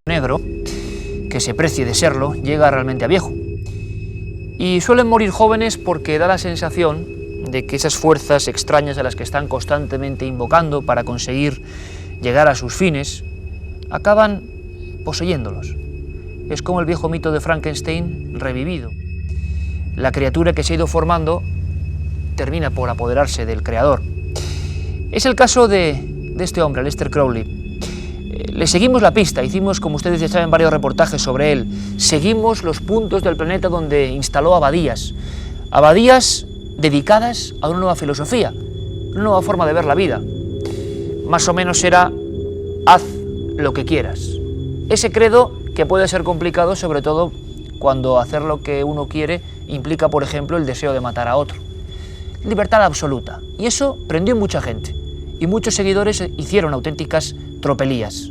negro, que se precie de serlo, llega realmente a viejo. Y suelen morir jóvenes porque da la sensación de que esas fuerzas extrañas a las que están constantemente invocando para conseguir llegar a sus fines, acaban poseyéndolos. Es como el viejo mito de Frankenstein revivido. La criatura que se ha ido formando termina por apoderarse del creador. Es el caso de este hombre, Aleister Crowley. Le seguimos la pista, hicimos, como ustedes ya saben, varios reportajes sobre él. Seguimos los puntos del planeta donde instaló abadías dedicadas a una nueva filosofía, una nueva forma de ver la vida. Más o menos era, haz lo que quieras. Ese credo que puede ser complicado, sobre todo cuando hacer lo que uno quiere implica, por ejemplo, el deseo de matar a otro. Libertad absoluta. Y eso prendió mucha gente. Y muchos seguidores hicieron auténticas tropelías.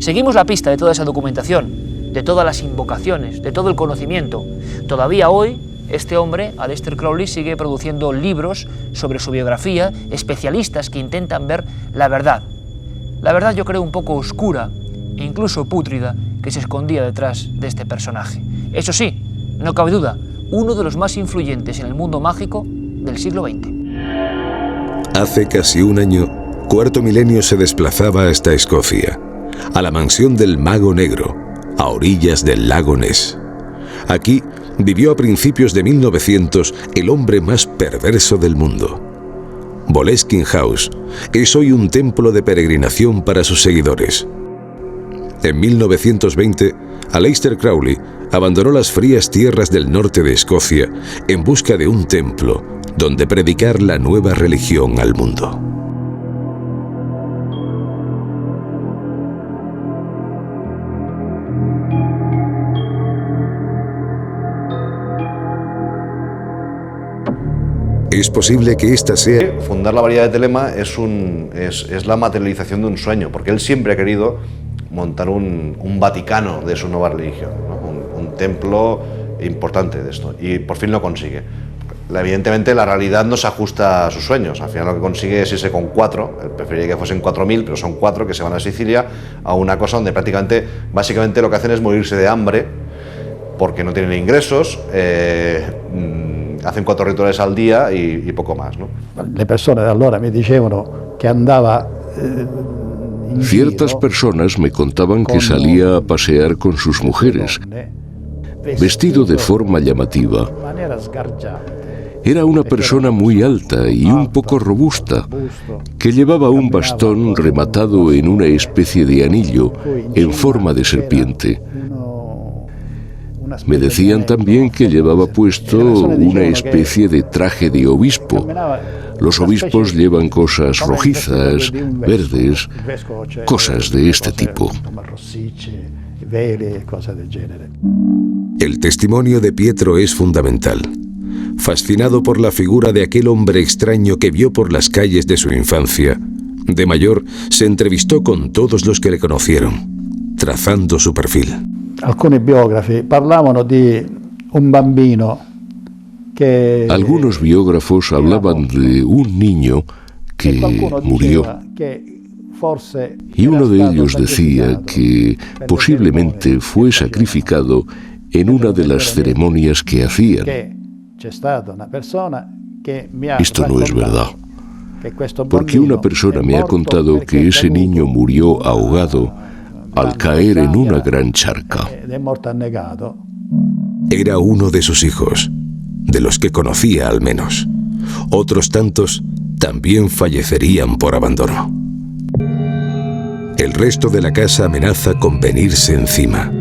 Seguimos la pista de toda esa documentación, de todas las invocaciones, de todo el conocimiento. Todavía hoy, este hombre, Aleister Crowley, sigue produciendo libros sobre su biografía, especialistas que intentan ver la verdad. La verdad, yo creo, un poco oscura e incluso pútrida, que se escondía detrás de este personaje. Eso sí, no cabe duda, uno de los más influyentes en el mundo mágico del siglo XX. Hace casi un año, Cuarto Milenio se desplazaba hasta Escocia, a la mansión del Mago Negro, a orillas del lago Ness. Aquí vivió a principios de 1900 el hombre más perverso del mundo. Boleskine House es hoy un templo de peregrinación para sus seguidores. En 1920, Aleister Crowley abandonó las frías tierras del norte de Escocia en busca de un templo donde predicar la nueva religión al mundo. Es posible que esta sea... Fundar la abadía de Thelema es la materialización de un sueño, porque él siempre ha querido montar un Vaticano de su nueva religión, ¿no? un templo importante de esto, y por fin lo consigue. Evidentemente la realidad no se ajusta a sus sueños, al final lo que consigue es irse con 4, él preferiría que fuesen 4.000, pero son 4 que se van a Sicilia, a una cosa donde básicamente lo que hacen es morirse de hambre, porque no tienen ingresos, hacen 4 rituales al día y poco más, ¿no? Le persone de allora me dicevano que andaba... Ciertas personas me contaban que salía a pasear con sus mujeres, vestido de forma llamativa. Era una persona muy alta y un poco robusta, que llevaba un bastón rematado en una especie de anillo en forma de serpiente. Me decían también que llevaba puesto una especie de traje de obispo. Los obispos llevan cosas rojizas, verdes, cosas de este tipo. El testimonio de Pietro es fundamental. Fascinado por la figura de aquel hombre extraño que vio por las calles de su infancia, de mayor se entrevistó con todos los que le conocieron, trazando su perfil. Alcuni biografi parlavano di un bambino que... Algunos biógrafos hablaban de un niño que murió. Y uno de ellos decía que posiblemente fue sacrificado en una de las ceremonias que hacían. Esto no es verdad, porque una persona me ha contado que ese niño murió ahogado al caer en una gran charca. Era uno de sus hijos, de los que conocía al menos. Otros tantos también fallecerían por abandono. El resto de la casa amenaza con venirse encima.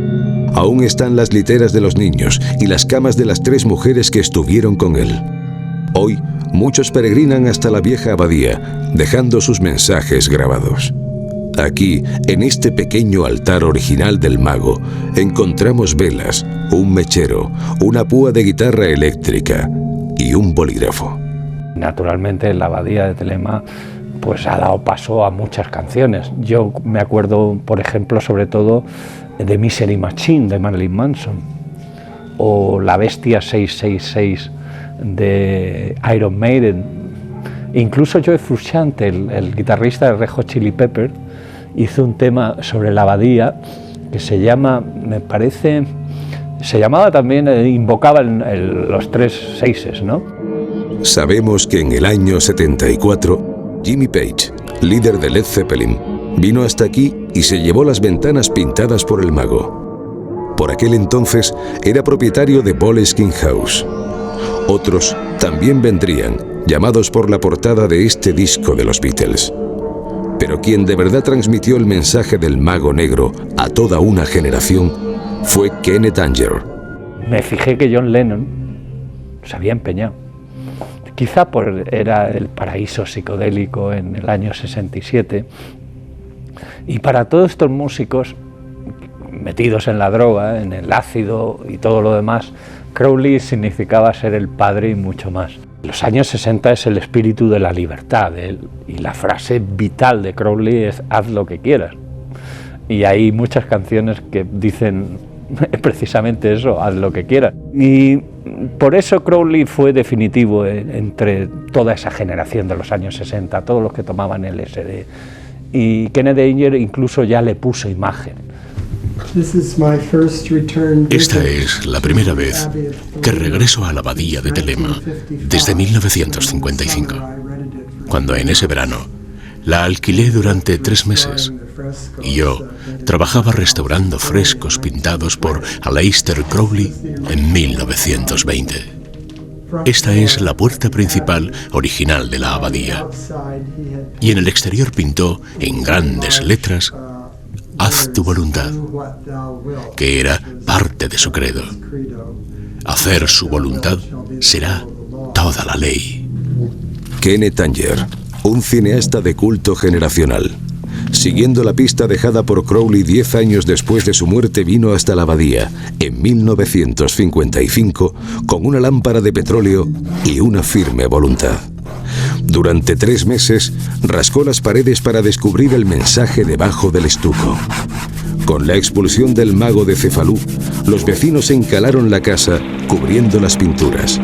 Aún están las literas de los niños y las camas de las 3 mujeres que estuvieron con él. Hoy, muchos peregrinan hasta la vieja abadía, dejando sus mensajes grabados. Aquí, en este pequeño altar original del mago, encontramos velas, un mechero, una púa de guitarra eléctrica y un bolígrafo. Naturalmente, la abadía de Thelema pues ha dado paso a muchas canciones. Yo me acuerdo, por ejemplo, sobre todo de Misery Machine de Marilyn Manson, o La Bestia 666 de Iron Maiden. Incluso Joe Frusciante, el guitarrista de Red Hot Chili Peppers, hizo un tema sobre la abadía que se llama, me parece, se llamaba también, invocaba los 3 seises, ¿no? Sabemos que en el año 74, Jimmy Page, líder de Led Zeppelin, vino hasta aquí y se llevó las ventanas pintadas por el mago. Por aquel entonces era propietario de Boleskine House. Otros también vendrían, llamados por la portada de este disco de los Beatles. Pero quien de verdad transmitió el mensaje del mago negro a toda una generación fue Kenneth Anger. Me fijé que John Lennon se había empeñado. Quizá era el paraíso psicodélico en el año 67. Y para todos estos músicos metidos en la droga, en el ácido y todo lo demás, Crowley significaba ser el padre y mucho más. Los años 60 es el espíritu de la libertad, y la frase vital de Crowley es haz lo que quieras. Y hay muchas canciones que dicen precisamente eso, haz lo que quieras. Y por eso Crowley fue definitivo entre toda esa generación de los años 60, todos los que tomaban LSD. Y Kenneth Anger incluso ya le puso imagen. Esta es la primera vez que regreso a la abadía de Thelema desde 1955, cuando en ese verano la alquilé durante 3 meses y yo trabajaba restaurando frescos pintados por Aleister Crowley en 1920. Esta es la puerta principal original de la abadía y en el exterior pintó en grandes letras haz tu voluntad, que era parte de su credo. Hacer su voluntad será toda la ley. Kenneth Anger, un cineasta de culto generacional. Siguiendo la pista dejada por Crowley 10 años después de su muerte, vino hasta la abadía en 1955 con una lámpara de petróleo y una firme voluntad. Durante 3 meses rascó las paredes para descubrir el mensaje debajo del estuco. Con la expulsión del mago de Cefalú, los vecinos encalaron la casa cubriendo las pinturas.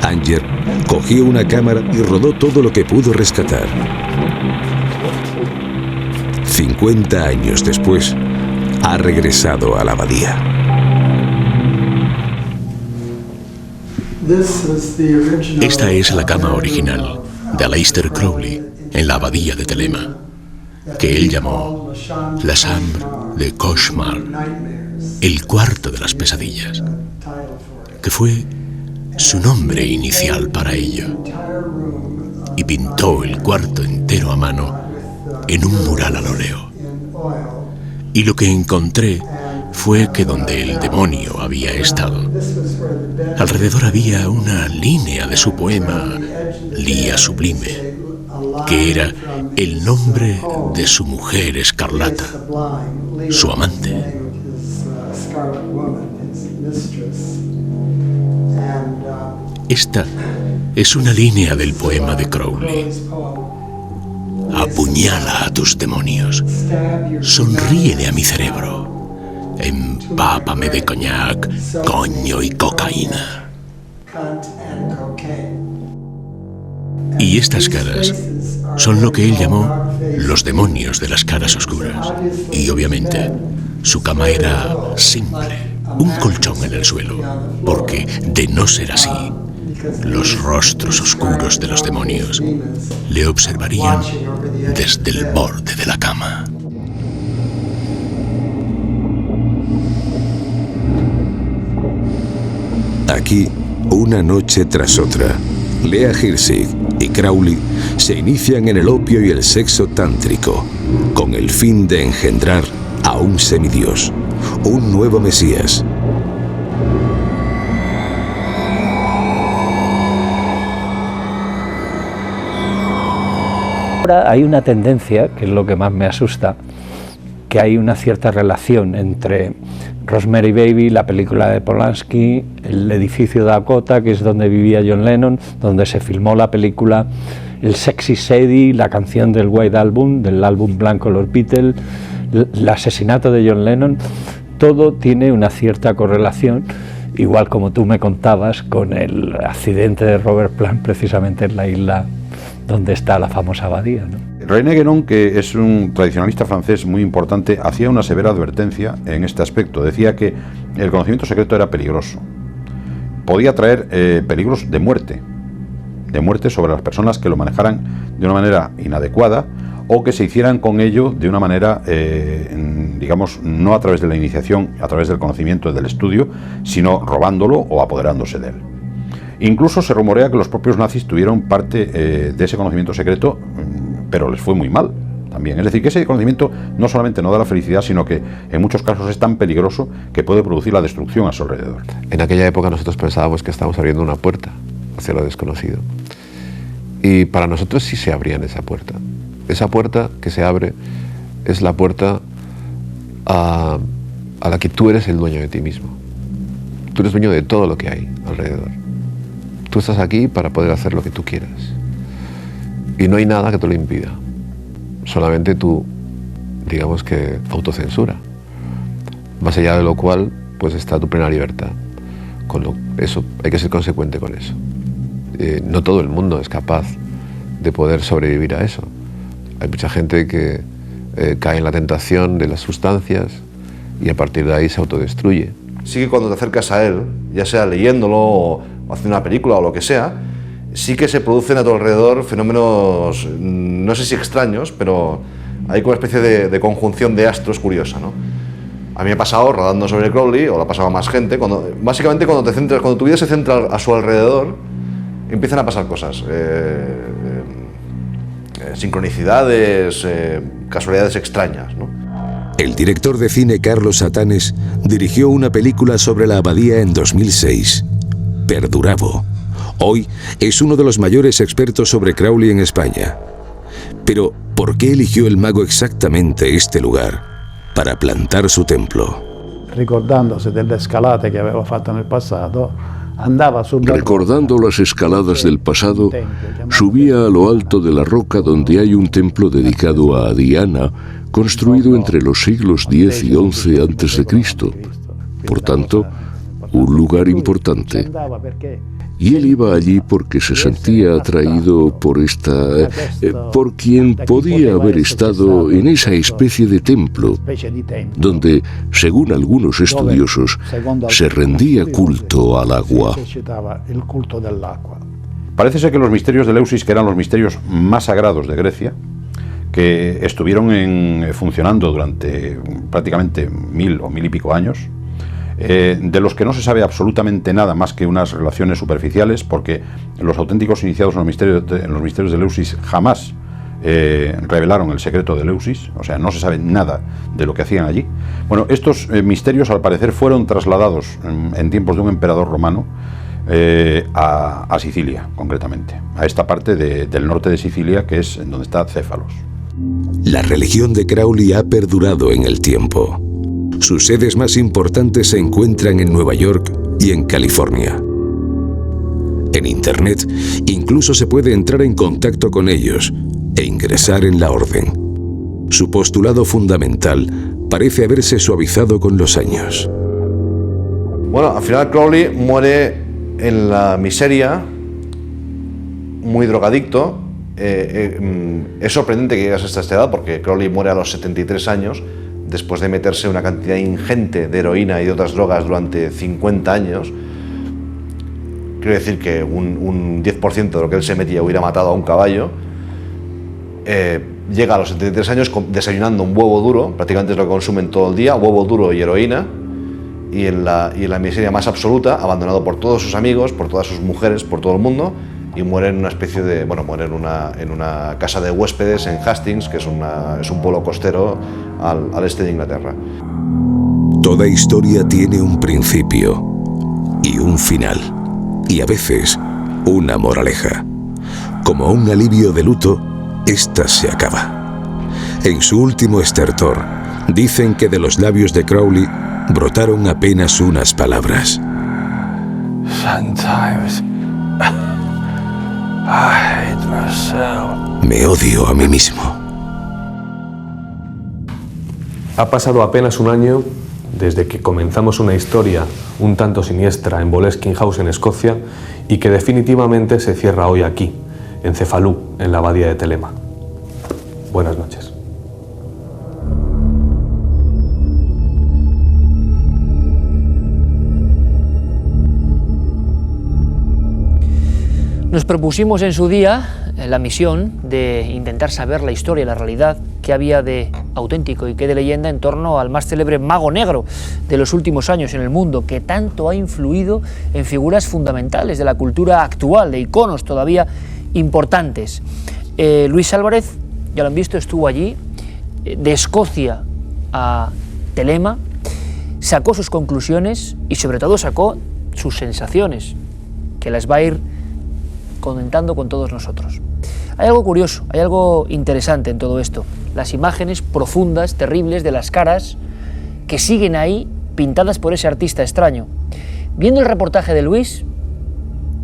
Anger cogió una cámara y rodó todo lo que pudo rescatar. 50 años después, ha regresado a la abadía. Esta es la cama original de Aleister Crowley en la abadía de Thelema, que él llamó la chambre de cauchemar, el cuarto de las pesadillas, que fue su nombre inicial para ello, y pintó el cuarto entero a mano en un mural al óleo. Y lo que encontré fue que donde el demonio había estado, alrededor había una línea de su poema Lía Sublime, que era el nombre de su mujer escarlata, su amante. Esta es una línea del poema de Crowley. Apuñala a tus demonios, sonríele a mi cerebro, empápame de coñac, coño y cocaína. Y estas caras son lo que él llamó los demonios de las caras oscuras. Y obviamente su cama era simple, un colchón en el suelo, porque de no ser así, los rostros oscuros de los demonios le observarían desde el borde de la cama. Aquí, una noche tras otra, Lea Hirsig y Crowley se inician en el opio y el sexo tántrico, con el fin de engendrar a un semidios, un nuevo Mesías. Ahora hay una tendencia, que es lo que más me asusta, que hay una cierta relación entre Rosemary Baby, la película de Polanski, el edificio Dakota, que es donde vivía John Lennon, donde se filmó la película, el Sexy Sadie, la canción del White Album, del álbum blanco Los Beatles, el asesinato de John Lennon. Todo tiene una cierta correlación, igual como tú me contabas, con el accidente de Robert Plant precisamente en la isla donde está la famosa abadía, ¿no? René Guénon, que es un tradicionalista francés muy importante, hacía una severa advertencia en este aspecto. Decía que el conocimiento secreto era peligroso. Podía traer peligros de muerte sobre las personas que lo manejaran de una manera inadecuada o que se hicieran con ello de una manera, digamos, no a través de la iniciación, a través del conocimiento, del estudio, sino robándolo o apoderándose de él. Incluso se rumorea que los propios nazis tuvieron parte de ese conocimiento secreto, pero les fue muy mal también. Es decir, que ese conocimiento no solamente no da la felicidad, sino que en muchos casos es tan peligroso que puede producir la destrucción a su alrededor. En aquella época nosotros pensábamos que estábamos abriendo una puerta hacia lo desconocido. Y para nosotros sí se abría esa puerta. Esa puerta que se abre es la puerta a la que tú eres el dueño de ti mismo. Tú eres dueño de todo lo que hay alrededor. Tú estás aquí para poder hacer lo que tú quieras. Y no hay nada que te lo impida. Solamente tu, digamos que, autocensura. Más allá de lo cual, pues está tu plena libertad. Eso, hay que ser consecuente con eso. No todo el mundo es capaz de poder sobrevivir a eso. Hay mucha gente que cae en la tentación de las sustancias y a partir de ahí se autodestruye. Sí que cuando te acercas a él, ya sea leyéndolo o haciendo una película o lo que sea, sí que se producen a tu alrededor fenómenos, no sé si extraños, pero hay como una especie de conjunción de astros curiosa, ¿no? A mí me ha pasado rodando sobre Crowley, o lo ha pasado a más gente, básicamente cuando tu vida se centra a su alrededor, empiezan a pasar cosas. Sincronicidades, casualidades extrañas, ¿no? El director de cine Carlos Satanes dirigió una película sobre la abadía en 2006, Perdurabo. Hoy es uno de los mayores expertos sobre Crowley en España. Pero, ¿por qué eligió el mago exactamente este lugar para plantar su templo? Ricordándose delle scalate che aveva fatto nel passato, recordando las escaladas del pasado, subía a lo alto de la roca donde hay un templo dedicado a Diana, construido entre los siglos X y XI a.C. Por tanto, un lugar importante. Y él iba allí porque se sentía atraído por por quien podía haber estado en esa especie de templo, donde, según algunos estudiosos, se rendía culto al agua. Parece ser que los misterios de Eleusis, que eran los misterios más sagrados de Grecia, que estuvieron funcionando durante prácticamente 1000 o 1000 y pico años, de los que no se sabe absolutamente nada más que unas relaciones superficiales, porque los auténticos iniciados en los misterios de Eleusis jamás revelaron el secreto de Eleusis, o sea, no se sabe nada de lo que hacían allí. Bueno, estos misterios al parecer fueron trasladados en tiempos de un emperador romano a Sicilia, concretamente, a esta parte del norte de Sicilia, que es donde está Céfalos. La religión de Crowley ha perdurado en el tiempo. Sus sedes más importantes se encuentran en Nueva York y en California. En Internet incluso se puede entrar en contacto con ellos e ingresar en la orden. Su postulado fundamental parece haberse suavizado con los años. Bueno, al final Crowley muere en la miseria, muy drogadicto. Es sorprendente que llegas hasta esta edad, porque Crowley muere a los 73 años, después de meterse una cantidad ingente de heroína y de otras drogas durante 50 años. Quiero decir que un 10% de lo que él se metía hubiera matado a un caballo. Llega a los 73 años desayunando un huevo duro, prácticamente es lo que consumen todo el día, huevo duro y heroína, y en la miseria más absoluta, abandonado por todos sus amigos, por todas sus mujeres, por todo el mundo, y muere en una especie de, muere en una casa de huéspedes en Hastings, que es un pueblo costero al este de Inglaterra. Toda historia tiene un principio y un final, y a veces una moraleja. Como un alivio de luto, esta se acaba. En su último estertor, dicen que de los labios de Crowley brotaron apenas unas palabras. Sometimes I hate myself. Me odio a mí mismo. Ha pasado apenas un año desde que comenzamos una historia un tanto siniestra en Boleskine House, en Escocia, y que definitivamente se cierra hoy aquí, en Cefalú, en la abadía de Telema. Buenas noches. Nos propusimos en su día la misión de intentar saber la historia y la realidad que había de auténtico y qué de leyenda en torno al más célebre mago negro de los últimos años en el mundo, que tanto ha influido en figuras fundamentales de la cultura actual, de iconos todavía importantes. Luis Álvarez, ya lo han visto, estuvo allí, de Escocia a Telema, sacó sus conclusiones y sobre todo sacó sus sensaciones, que las va a ir comentando con todos nosotros. Hay algo curioso, hay algo interesante en todo esto, las imágenes profundas, terribles de las caras que siguen ahí pintadas por ese artista extraño. Viendo el reportaje de Luis,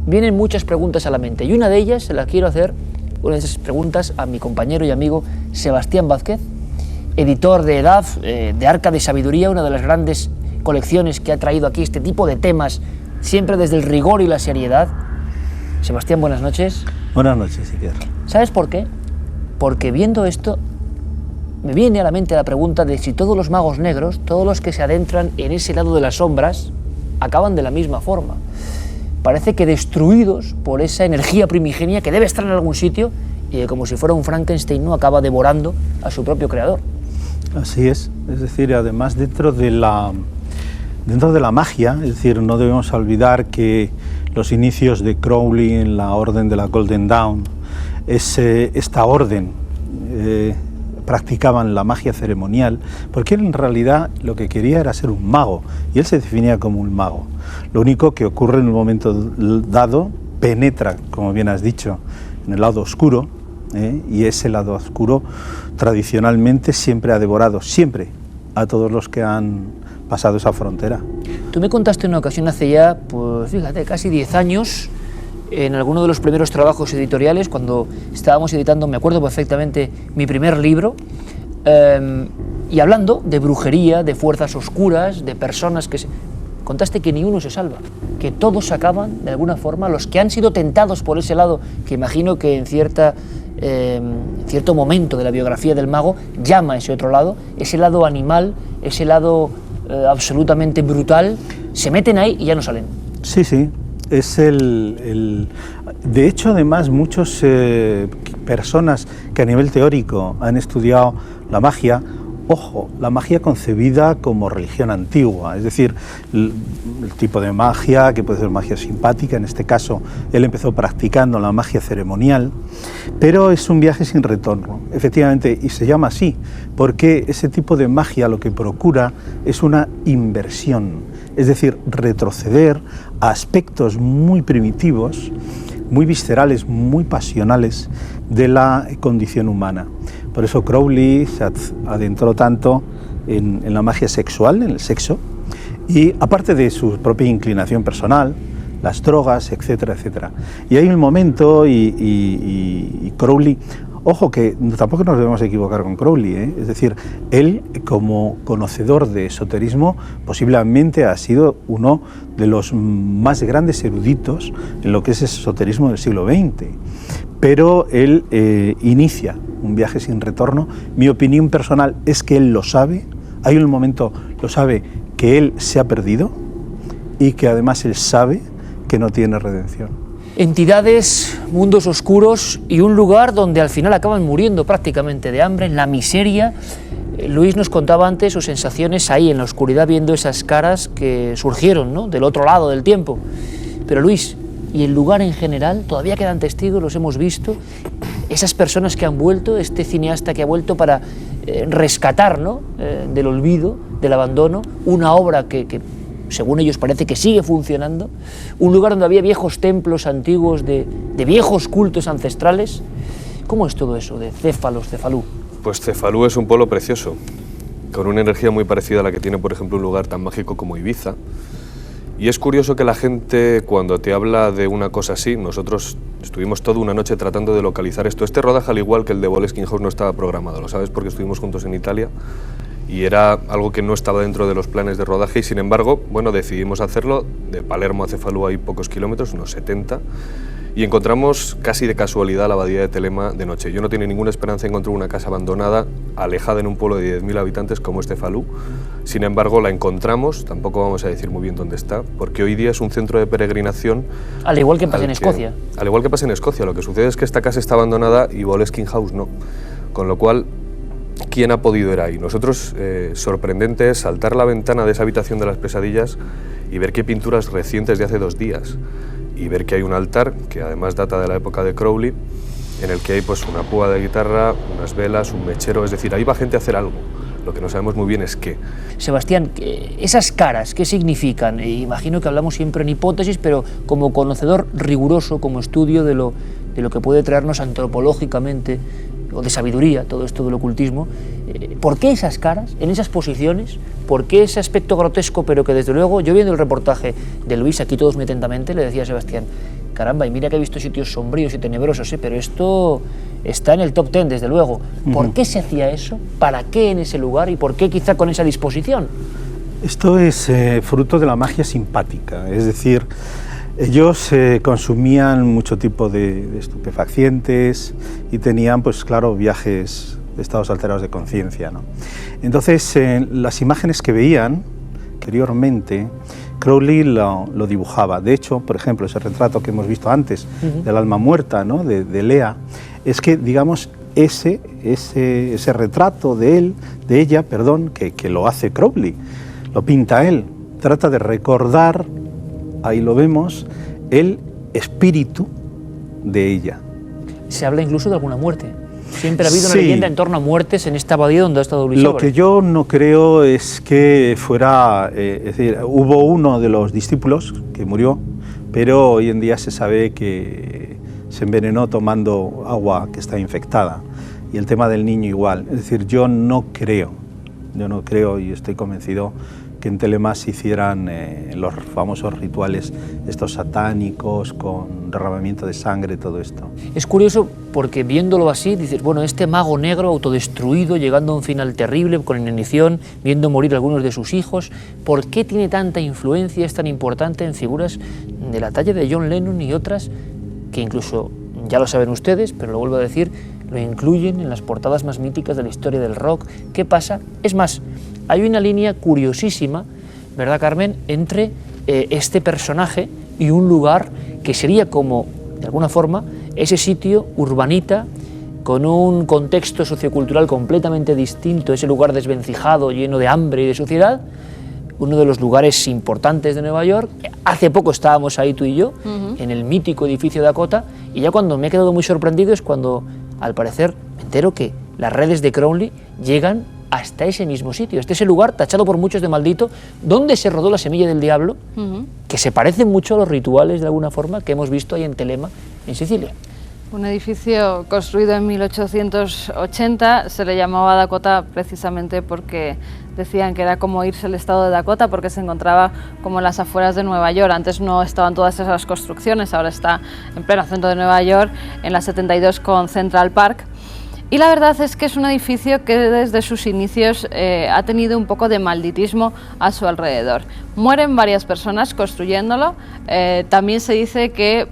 vienen muchas preguntas a la mente y una de ellas se la quiero hacer, una de esas preguntas, a mi compañero y amigo Sebastián Vázquez, editor de EDAF, de Arca de Sabiduría, una de las grandes colecciones que ha traído aquí este tipo de temas, siempre desde el rigor y la seriedad. Sebastián, buenas noches. Buenas noches, Iker. ¿Sabes por qué? Porque viendo esto me viene a la mente la pregunta de si todos los magos negros, todos los que se adentran en ese lado de las sombras, acaban de la misma forma. Parece que destruidos por esa energía primigenia que debe estar en algún sitio y que, como si fuera un Frankenstein, no acaba devorando a su propio creador. Así es decir, además dentro de la magia, es decir, no debemos olvidar que los inicios de Crowley en la orden de la Golden Dawn, esta orden practicaban la magia ceremonial, porque él en realidad lo que quería era ser un mago, y él se definía como un mago. Lo único que ocurre en un momento dado, penetra, como bien has dicho, en el lado oscuro, y ese lado oscuro tradicionalmente siempre ha devorado, siempre, a todos los que han pasado esa frontera. Tú me contaste una ocasión hace ya, pues fíjate, casi 10 años, en alguno de los primeros trabajos editoriales, cuando estábamos editando, me acuerdo perfectamente, mi primer libro, y hablando de brujería, de fuerzas oscuras, de personas que contaste que ni uno se salva, que todos acaban, de alguna forma, los que han sido tentados por ese lado, que imagino que en cierto momento de la biografía del mago llama a ese otro lado, ese lado animal, ese lado absolutamente brutal, se meten ahí y ya no salen. Sí, es de hecho, además, muchas personas que a nivel teórico han estudiado la magia, ojo, la magia concebida como religión antigua, es decir, el tipo de magia que puede ser magia simpática, en este caso él empezó practicando la magia ceremonial, pero es un viaje sin retorno, efectivamente, y se llama así, porque ese tipo de magia lo que procura es una inversión, es decir, retroceder a aspectos muy primitivos, muy viscerales, muy pasionales de la condición humana. Por eso Crowley se adentró tanto en la magia sexual, en el sexo, y aparte de su propia inclinación personal, las drogas, etcétera, etcétera. Y hay un momento, y Crowley, ojo que tampoco nos debemos equivocar con Crowley, es decir, él como conocedor de esoterismo posiblemente ha sido uno de los más grandes eruditos en lo que es el esoterismo del siglo XX, pero él inicia un viaje sin retorno. Mi opinión personal es que él lo sabe, hay un momento, lo sabe, que él se ha perdido y que además él sabe que no tiene redención. Entidades, mundos oscuros y un lugar donde al final acaban muriendo prácticamente de hambre, en la miseria. Luis nos contaba antes sus sensaciones ahí en la oscuridad viendo esas caras que surgieron, ¿no?, del otro lado del tiempo. Pero Luis, y el lugar en general, todavía quedan testigos, los hemos visto, esas personas que han vuelto, este cineasta que ha vuelto para rescatar, ¿no?, del olvido, del abandono, una obra que según ellos parece que sigue funcionando, un lugar donde había viejos templos antiguos de viejos cultos ancestrales. ¿Cómo es todo eso de Cefalú? Pues Cefalú es un pueblo precioso, con una energía muy parecida a la que tiene, por ejemplo, un lugar tan mágico como Ibiza. Y es curioso que la gente, cuando te habla de una cosa así, nosotros estuvimos toda una noche tratando de localizar esto. Este rodaje, al igual que el de Boleskine House, no estaba programado, lo sabes, porque estuvimos juntos en Italia, y era algo que no estaba dentro de los planes de rodaje, y sin embargo, bueno, decidimos hacerlo. De Palermo a Cefalú hay pocos kilómetros, unos 70, y encontramos casi de casualidad la abadía de Telema de noche. Yo no tenía ninguna esperanza de encontrar una casa abandonada, alejada en un pueblo de 10.000 habitantes como este Falú. Sin embargo, la encontramos, tampoco vamos a decir muy bien dónde está, porque hoy día es un centro de peregrinación. Al igual que pasa en Escocia. Al igual que pasa en Escocia, lo que sucede es que esta casa está abandonada y Boleskine House no. Con lo cual, ¿quién ha podido ir ahí? Nosotros, sorprendente es saltar la ventana de esa habitación de las pesadillas y ver que hay pinturas recientes de hace 2 días. Y ver que hay un altar, que además data de la época de Crowley, en el que hay pues una púa de guitarra, unas velas, un mechero, es decir, ahí va gente a hacer algo. Lo que no sabemos muy bien es qué. Sebastián, esas caras, ¿qué significan? Imagino que hablamos siempre en hipótesis, pero como conocedor riguroso, como estudio de lo que puede traernos antropológicamente, o de sabiduría, todo esto del ocultismo, ¿por qué esas caras, en esas posiciones? ¿Por qué ese aspecto grotesco, pero que desde luego, yo viendo el reportaje de Luis, aquí todos muy atentamente, le decía a Sebastián, caramba, y mira que he visto sitios sombríos y tenebrosos, pero esto está en el top 10, desde luego. ¿Por qué se hacía eso? ¿Para qué en ese lugar? ¿Y por qué quizá con esa disposición? Esto es fruto de la magia simpática, es decir, ellos consumían mucho tipo de estupefacientes y tenían, pues claro, viajes de estados alterados de conciencia, ¿no? Entonces, las imágenes que veían anteriormente, Crowley lo dibujaba. De hecho, por ejemplo, ese retrato que hemos visto antes del alma muerta, ¿no? de Lea, es que, digamos, ese retrato de ella, que lo hace Crowley, lo pinta él, trata de recordar, ahí lo vemos, el espíritu de ella. Se habla incluso de alguna muerte. Siempre ha habido una leyenda en torno a muertes en esta abadía donde ha estado Luis Álvarez. Lo que yo no creo es que fuera... es decir, hubo uno de los discípulos que murió, pero hoy en día se sabe que se envenenó tomando agua que está infectada. Y el tema del niño igual. Es decir, yo no creo y estoy convencido que en Telema se hicieran los famosos rituales estos satánicos con derramamiento de sangre, todo esto. Es curioso porque viéndolo así dices, bueno, este mago negro autodestruido, llegando a un final terrible con inanición, viendo morir a algunos de sus hijos, ¿por qué tiene tanta influencia, es tan importante en figuras de la talla de John Lennon y otras que incluso, ya lo saben ustedes, pero lo vuelvo a decir, lo incluyen en las portadas más míticas de la historia del rock? ¿Qué pasa? Es más, hay una línea curiosísima, ¿verdad, Carmen?, entre este personaje y un lugar que sería como, de alguna forma, ese sitio urbanita, con un contexto sociocultural completamente distinto, ese lugar desvencijado, lleno de hambre y de suciedad, uno de los lugares importantes de Nueva York. Hace poco estábamos ahí tú y yo, en el mítico edificio Dakota, y ya cuando me he quedado muy sorprendido es cuando, al parecer, me entero que las redes de Crowley llegan hasta ese mismo sitio, hasta ese lugar tachado por muchos de maldito, donde se rodó la semilla del diablo, que se parecen mucho a los rituales de alguna forma que hemos visto ahí en Telema, en Sicilia. Un edificio construido en 1880, se le llamaba Dakota precisamente porque decían que era como irse al estado de Dakota, porque se encontraba como en las afueras de Nueva York. Antes no estaban todas esas construcciones, ahora está en pleno centro de Nueva York, en la 72 con Central Park. Y la verdad es que es un edificio que desde sus inicios ha tenido un poco de malditismo a su alrededor. Mueren varias personas construyéndolo. También se dice que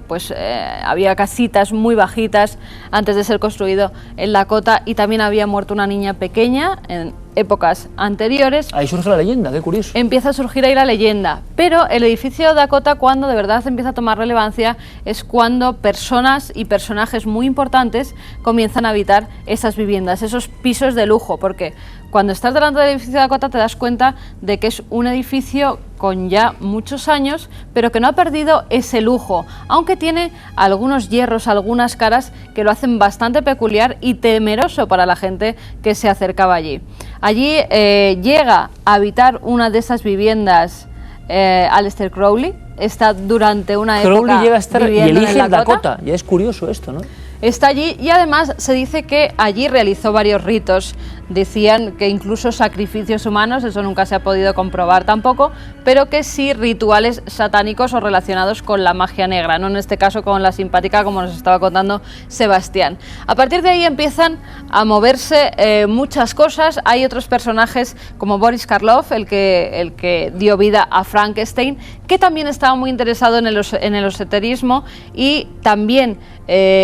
había casitas muy bajitas antes de ser construido en Dakota, y también había muerto una niña pequeña en épocas anteriores. Ahí surge la leyenda, qué curioso. Empieza a surgir ahí la leyenda, pero el edificio Dakota, cuando de verdad empieza a tomar relevancia, es cuando personas y personajes muy importantes comienzan a habitar esas viviendas, esos pisos de lujo, porque cuando estás delante del edificio Dakota te das cuenta de que es un edificio con ya muchos años, pero que no ha perdido ese lujo, aunque tiene algunos hierros, algunas caras que lo hacen bastante peculiar y temeroso para la gente que se acercaba allí. Allí llega a habitar una de esas viviendas Aleister Crowley, está durante una época Crowley llega a estar y elige en Dakota, ya es curioso esto, ¿no? Está allí y además se dice que allí realizó varios ritos decían que incluso sacrificios humanos, eso nunca se ha podido comprobar tampoco, pero que sí rituales satánicos o relacionados con la magia negra, no en este caso con la simpática, como nos estaba contando Sebastián. A partir de ahí empiezan a moverse muchas cosas. Hay otros personajes como Boris Karloff, el que dio vida a Frankenstein, que también estaba muy interesado en el esoterismo y también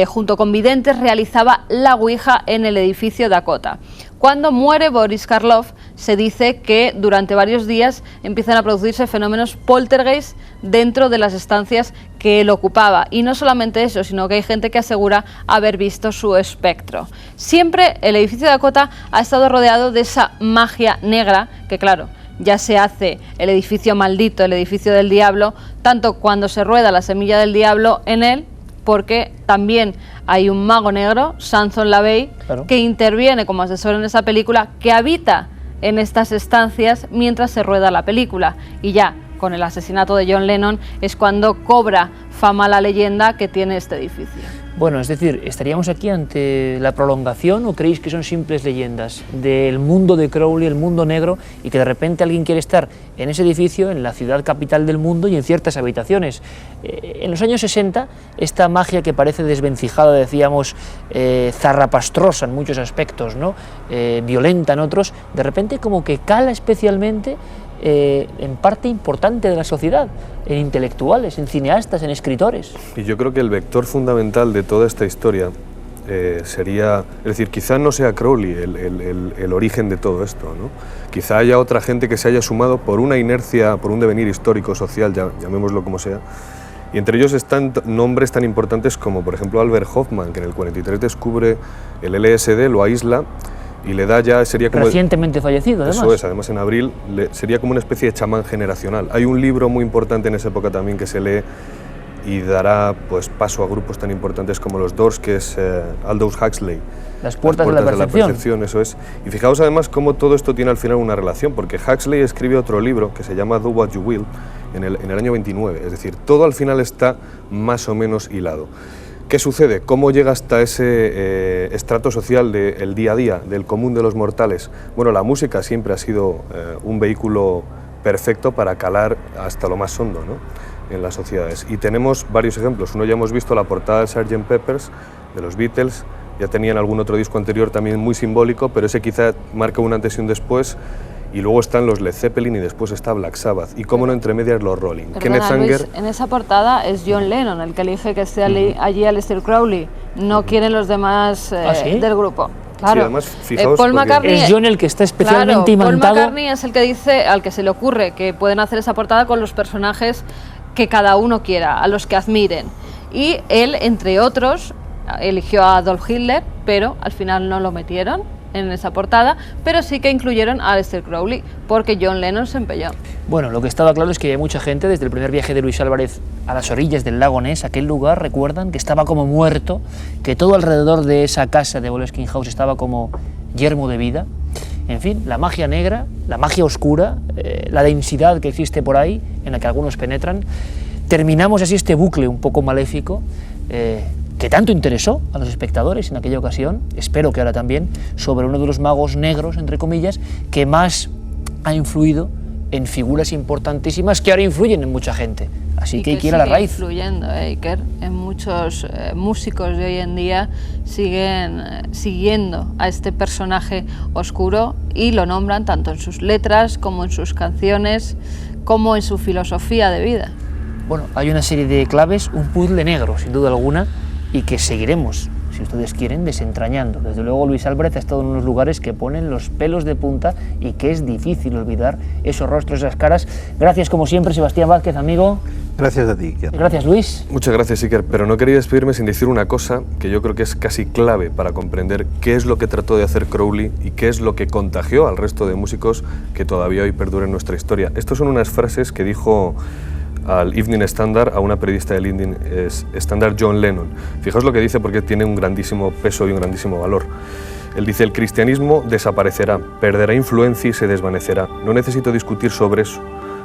junto con videntes realizaba la Ouija en el edificio Dakota. Cuando muere Boris Karloff, se dice que durante varios días empiezan a producirse fenómenos poltergeist dentro de las estancias que él ocupaba. Y no solamente eso, sino que hay gente que asegura haber visto su espectro. Siempre el edificio Dakota ha estado rodeado de esa magia negra, que claro, ya se hace el edificio maldito, el edificio del diablo, tanto cuando se rueda la semilla del diablo en él, porque también hay un mago negro, Samson LaVey, claro, que interviene como asesor en esa película, que habita en estas estancias mientras se rueda la película. Y ya con el asesinato de John Lennon es cuando cobra fama la leyenda que tiene este edificio. Bueno, es decir, ¿estaríamos aquí ante la prolongación o creéis que son simples leyendas del mundo de Crowley, el mundo negro, y que de repente alguien quiere estar en ese edificio, en la ciudad capital del mundo y en ciertas habitaciones? En los años 60, esta magia que parece desvencijada, decíamos, zarrapastrosa en muchos aspectos, ¿no? Violenta en otros, de repente como que cala especialmente en parte importante de la sociedad, en intelectuales, en cineastas, en escritores. Y yo creo que el vector fundamental de toda esta historia sería, es decir, quizá no sea Crowley el origen de todo esto, ¿no? Quizá haya otra gente que se haya sumado por una inercia, por un devenir histórico, social, llamémoslo como sea, y entre ellos están nombres tan importantes como, por ejemplo, Albert Hoffman, que en el 43 descubre el LSD, lo aísla, y le da ya, sería como... Recientemente fallecido, además. Eso es, además en abril, sería como una especie de chamán generacional. Hay un libro muy importante en esa época también que se lee y dará pues paso a grupos tan importantes como los Doors, que es Aldous Huxley. Las puertas de la percepción. Eso es. Y fijaos además cómo todo esto tiene al final una relación, porque Huxley escribe otro libro que se llama Do What You Will en el año 29, es decir, todo al final está más o menos hilado. ¿Qué sucede? ¿Cómo llega hasta ese estrato social del día a día, del común de los mortales? Bueno, la música siempre ha sido un vehículo perfecto para calar hasta lo más hondo, ¿no?, en las sociedades. Y tenemos varios ejemplos. Uno ya hemos visto la portada de Sgt. Pepper's, de los Beatles, ya tenían algún otro disco anterior también muy simbólico, pero ese quizá marca un antes y un después. Y luego están los Led Zeppelin y después está Black Sabbath. Y cómo no entre medias los Rolling. Kenneth Anger... en esa portada es John Lennon el que elige que esté allí Aleister Crowley. No quieren los demás del grupo. Claro. Sí, además, fijaos, Paul McCartney es John el que está especialmente imantado. Paul McCartney es el que dice, al que se le ocurre que pueden hacer esa portada con los personajes que cada uno quiera, a los que admiren. Y él, entre otros, eligió a Adolf Hitler, pero al final no lo metieron en esa portada, pero sí que incluyeron a Aleister Crowley, porque John Lennon se empeñó. Bueno, lo que estaba claro es que hay mucha gente, desde el primer viaje de Luis Álvarez a las orillas del lago Ness, aquel lugar, recuerdan, que estaba como muerto, que todo alrededor de esa casa de Boleskine House estaba como yermo de vida. En fin, la magia negra, la magia oscura, la densidad que existe por ahí, en la que algunos penetran. Terminamos así este bucle un poco maléfico, que tanto interesó a los espectadores en aquella ocasión, espero que ahora también, sobre uno de los magos negros, entre comillas, que más ha influido en figuras importantísimas que ahora influyen en mucha gente. Así que hay que ir a la raíz. Influyendo, Iker, en muchos músicos de hoy en día siguen siguiendo a este personaje oscuro y lo nombran tanto en sus letras como en sus canciones, como en su filosofía de vida. Bueno, hay una serie de claves, un puzzle negro, sin duda alguna, y que seguiremos, si ustedes quieren, desentrañando. Desde luego Luis Álvarez ha estado en unos lugares que ponen los pelos de punta y que es difícil olvidar esos rostros, esas caras. Gracias como siempre, Sebastián Vázquez, amigo. Gracias a ti, Iker. Gracias, Luis. Muchas gracias, Iker, pero no quería despedirme sin decir una cosa que yo creo que es casi clave para comprender qué es lo que trató de hacer Crowley y qué es lo que contagió al resto de músicos que todavía hoy perduran en nuestra historia. Estas son unas frases que dijo al Evening Standard, a una periodista del Evening Standard, John Lennon. Fijaos lo que dice porque tiene un grandísimo peso y un grandísimo valor. Él dice: el cristianismo desaparecerá, perderá influencia y se desvanecerá. No necesito discutir sobre eso.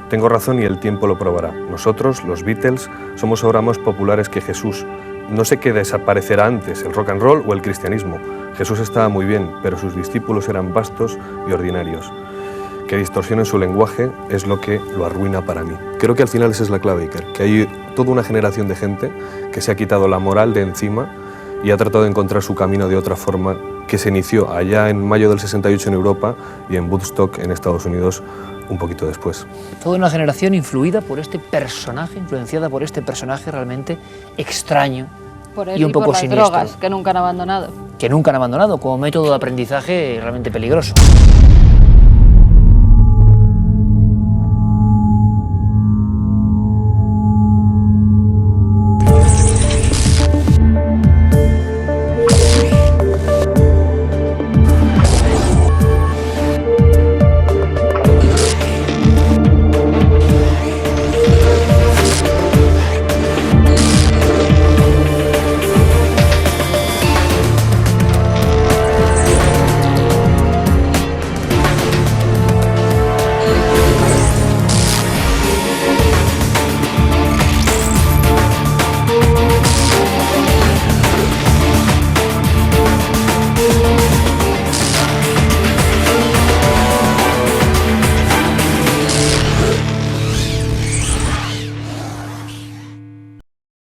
Tengo razón y el tiempo lo probará. Nosotros, los Beatles, somos ahora más populares que Jesús, no sé qué desaparecerá antes, el rock and roll o el cristianismo. Jesús estaba muy bien, pero sus discípulos eran vastos y ordinarios. Que distorsionen su lenguaje es lo que lo arruina para mí. Creo que al final esa es la clave, Iker, que hay toda una generación de gente que se ha quitado la moral de encima y ha tratado de encontrar su camino de otra forma, que se inició allá en mayo del 68 en Europa y en Woodstock en Estados Unidos un poquito después. Toda una generación influida por este personaje, influenciada por este personaje realmente extraño por él y un poco por las siniestro. drogas que nunca han abandonado. Que nunca han abandonado como método de aprendizaje realmente peligroso.